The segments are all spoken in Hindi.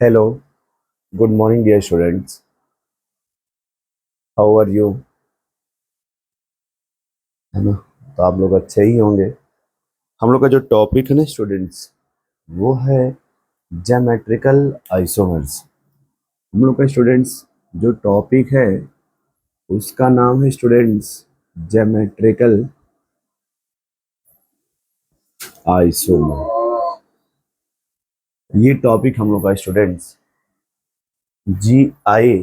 Hello, good morning, dear students. How are you? है ना? तो आप लोग अच्छे ही होंगे। हम लोग का जो टॉपिक है ना स्टूडेंट्स, वो है ज्योमेट्रिकल आइसोमर्स। हम लोग का स्टूडेंट्स जो टॉपिक है उसका नाम है स्टूडेंट्स ज्योमेट्रिकल आइसोमर। ये टॉपिक हम लोग का स्टूडेंट्स जी आई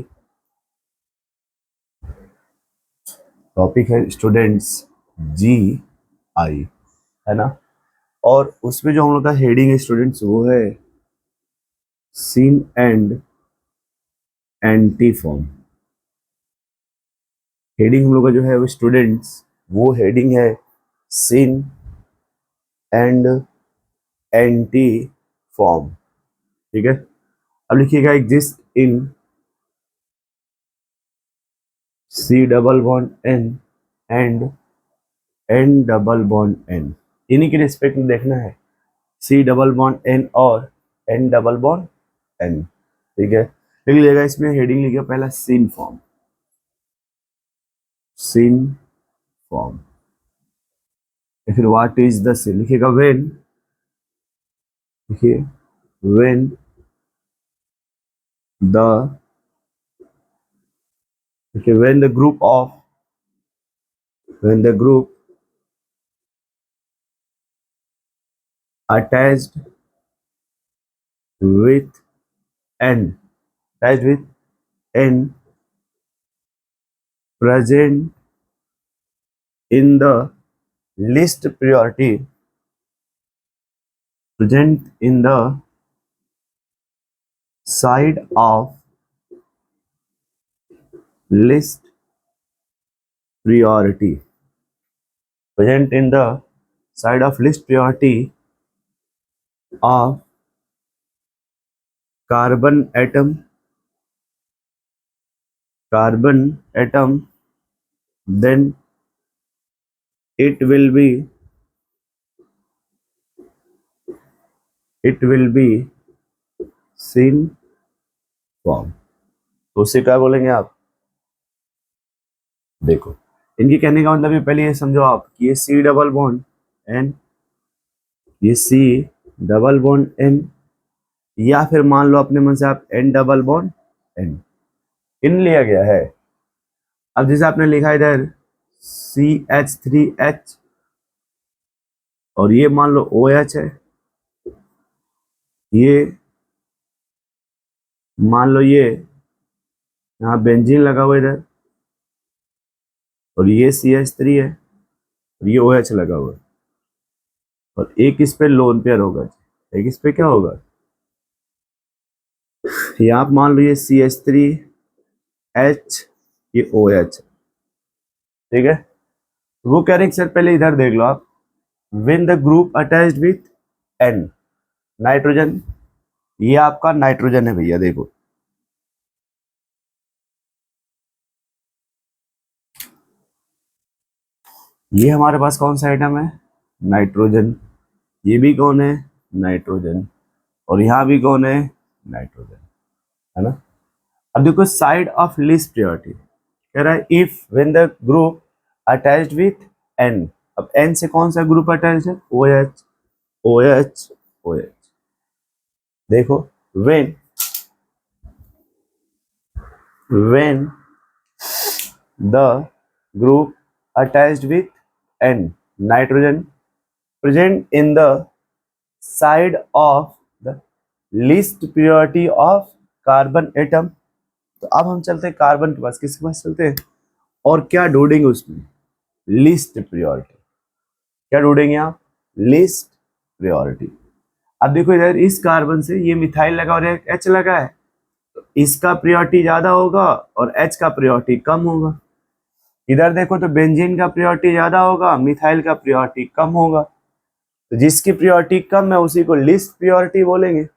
टॉपिक है स्टूडेंट्स जी आई, है ना? और उसमें जो हम लोग का हेडिंग है स्टूडेंट्स वो है syn and anti form. Heading हम लोग का जो है वो स्टूडेंट्स वो हेडिंग है सिन एंड एंटी फॉर्म। ठीक है, अब लिखिएगा exist in C double bond N and N double bond N. इन्हीं के रिस्पेक्ट में देखना है, सी डबल बॉन्ड एन और एन डबल बॉन्ड एन। ठीक है, लिख लीजिएगा, इसमें हेडिंग लिखिएगा पहला सिन फॉर्म, सिन फॉर्म। फिर व्हाट इज द सिन लिखिएगा व्हेन, देखिए when the okay when the group attached with n attached with n present in the list priority present in the side of list priority present in the side of list priority of carbon atom, then it will be it will be syn form। तो उससे क्या बोलेंगे आप? देखो, इनके कहने का मतलब ये पहले ये समझो आप कि ये सी डबल बॉन्ड एन, ये सी डबल बॉन्ड एन, या फिर मान लो अपने मन से आप एन डबल बॉन्ड एन, इन लिया गया है। अब जैसे आपने लिखा इधर CH3H और ये मान लो OH है, ये मान लो ये यहाँ बेंजीन लगा हुआ इधर, और ये CH3 है और ये OH लगा हुआ है, और एक इस पे लोन पेयर होगा, एक इस पे क्या होगा, ये आप मान लो ये CH3H, ये OH। ठीक है, वो कह रहे हैं सर पहले इधर देख लो आप, when the group attached with N nitrogen, ये आपका नाइट्रोजन है भैया। देखो ये हमारे पास कौन सा आइटम है, नाइट्रोजन। ये भी कौन है, नाइट्रोजन, और यहाँ भी कौन है, नाइट्रोजन, है ना? अब देखो साइड ऑफ लीस्ट प्रायोरिटी कह रहा है if when the group attached with N। अब N से कौन सा ग्रुप अटैच है, OH OH OH। देखो when when the group attached with N nitrogen present in the side of the least priority of carbon atom। तो अब हम चलते हैं कार्बन के पास, किसके पास चलते हैं, और क्या ढूंढेंगे उसमें, लीस्ट प्रियोरिटी। क्या ढूंढेंगे आप, लीस्ट प्रियोरिटी। अब देखो इधर इस कार्बन से ये मिथाइल लगा और एक H लगा है, तो इसका प्रियोरिटी ज्यादा होगा और H का प्रियोरिटी कम होगा। इधर देखो तो बेंजीन का प्रियोरिटी ज्यादा होगा, मिथाइल का प्रियोरिटी कम होगा। तो जिसकी प्रियोरिटी कम है उसी को लीस्ट प्रियोरिटी बोलेंगे,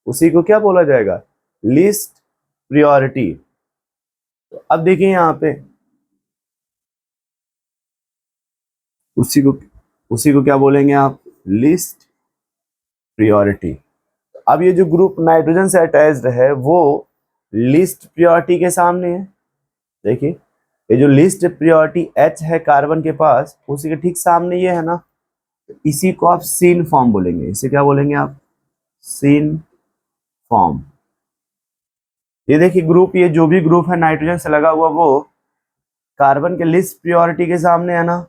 उसी को क्या बोला जाएगा, लीस्ट प्रियोरिटी। तो अब देखिए यहाँ पे उसी को क्या बोलेंगे आप, लीस्ट प्रियोरिटी। अब ये जो ग्रुप नाइट्रोजन से अटैच्ड है वो लीस्ट प्रियोरिटी के सामने है। देखिए ये जो लीस्ट प्रियोरिटी H है कार्बन के पास, उसी के ठीक सामने ये है ना, इसी को आप सीन फॉर्म बोलेंगे। इसे क्या बोलेंगे आप? Syn form. ये देखिए ग्रुप, ये जो भी ग्रुप है नाइट्रोजन से लगा हुआ वो कार्बन के लिस्ट प्रियोरिटी के सामने है ना।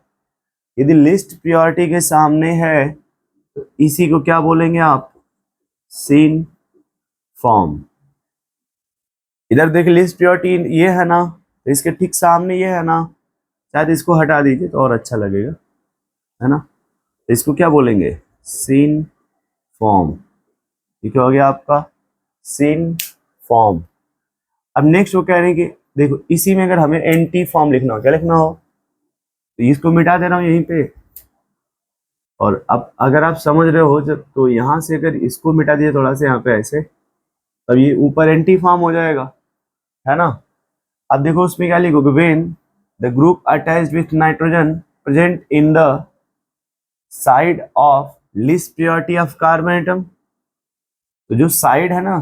यदि लिस्ट प्रियोरिटी के सामने है तो इसी को क्या बोलेंगे आप? Syn form. इधर देखिए लिस्ट प्रियोरिटी ये है ना, तो इसके ठीक सामने ये है ना, शायद इसको हटा दीजिए तो और अच्छा लगेगा, है ना। तो इसको क्या बोलेंगे? Syn form. ये क्या हो गया आपका? Scene form. अब नेक्स्ट वो कह रहे हैं कि देखो इसी में अगर हमें एंटी फॉर्म लिखना हो, क्या लिखना हो, तो इसको मिटा दे रहा हूँ यहीं पे। और अब अगर आप समझ रहे हो जब, तो यहाँ से अगर इसको मिटा दिए थोड़ा सा यहाँ पे ऐसे, तब ये ऊपर एंटी फॉर्म हो जाएगा, है ना। अब देखो उसमें क्या लिखोगे? When the group attached with nitrogen present in the side of least priority of carbon atom. तो जो साइड है ना,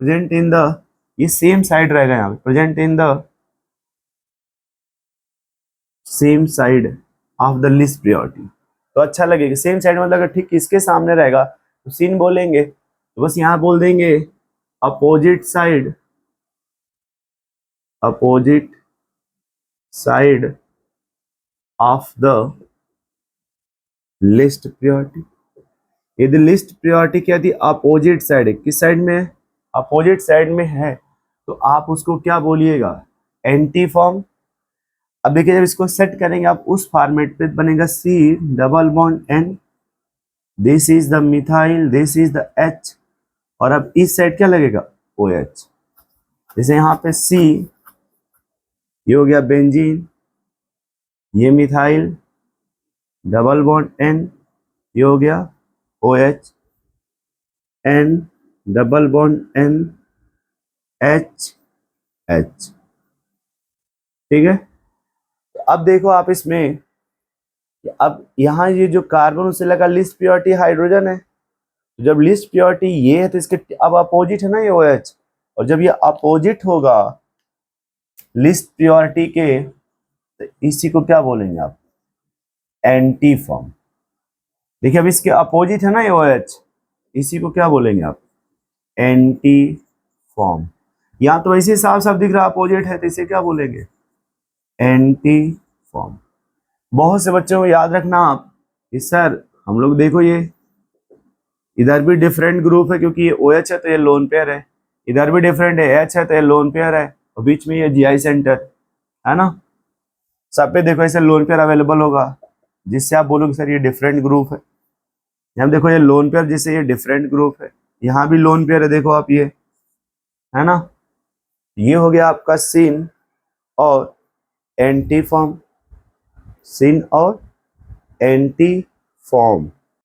प्रेजेंट इन द, ये सेम साइड रहेगा यहाँ पे, present in the same side of the least priority. तो अच्छा लगेगा। सेम साइड मतलब अगर ठीक इसके सामने रहेगा तो सीन बोलेंगे, तो बस यहाँ बोल देंगे opposite side, opposite side of the list priority. यदि लिस्ट प्रियोरिटी क्या थी? अपोजिट साइड है। किस साइड में है? अपोजिट साइड में है, तो आप उसको क्या बोलिएगा? Anti form. अब देखिए जब इसको सेट करेंगे आप उस फॉर्मेट पे बनेगा C double bond N, this is the methyl, this is the H, और अब इस साइड क्या लगेगा? OH। जैसे यहाँ पे C, ये हो गया बेंजीन, ये मिथाइल डबल बॉन्ड N, ये हो गया OH, N double bond N, H H। ठीक है। तो अब देखो आप इसमें, अब यहाँ ये जो कार्बन उससे लगा लिस्ट प्योरिटी हाइड्रोजन है, तो जब लिस्ट प्योरिटी ये है तो इसके अब अपोजिट है ना ये OH, और जब ये अपोजिट होगा लिस्ट प्योरिटी के, तो इसी को क्या बोलेंगे आप? Anti form. देखिए अब इसके अपोजिट है ना ये OH, इसी को क्या बोलेंगे आप? Anti form. यहाँ तो वैसे साफ साफ दिख रहा अपोजिट है, तो इसे क्या बोलेंगे? Anti form. बहुत से बच्चों को याद रखना आप कि सर हम लोग देखो ये इधर भी डिफरेंट ग्रुप है, क्योंकि ये OH है तो ये लोन पेयर है, इधर भी डिफरेंट है, H है तो ये लोन पेयर है, और बीच में ये GI सेंटर है ना। सब पे देखो ऐसे लोन पेयर अवेलेबल होगा, जिससे आप बोलोगे सर ये डिफरेंट ग्रुप है। यहाँ देखो ये लोन पेयर, जिससे ये डिफरेंट ग्रुप है, यहाँ भी लोन पेयर है, देखो आप ये, है ना। ये हो गया आपका सीन और एंटी फॉर्म, सीन और एंटी फॉर्म।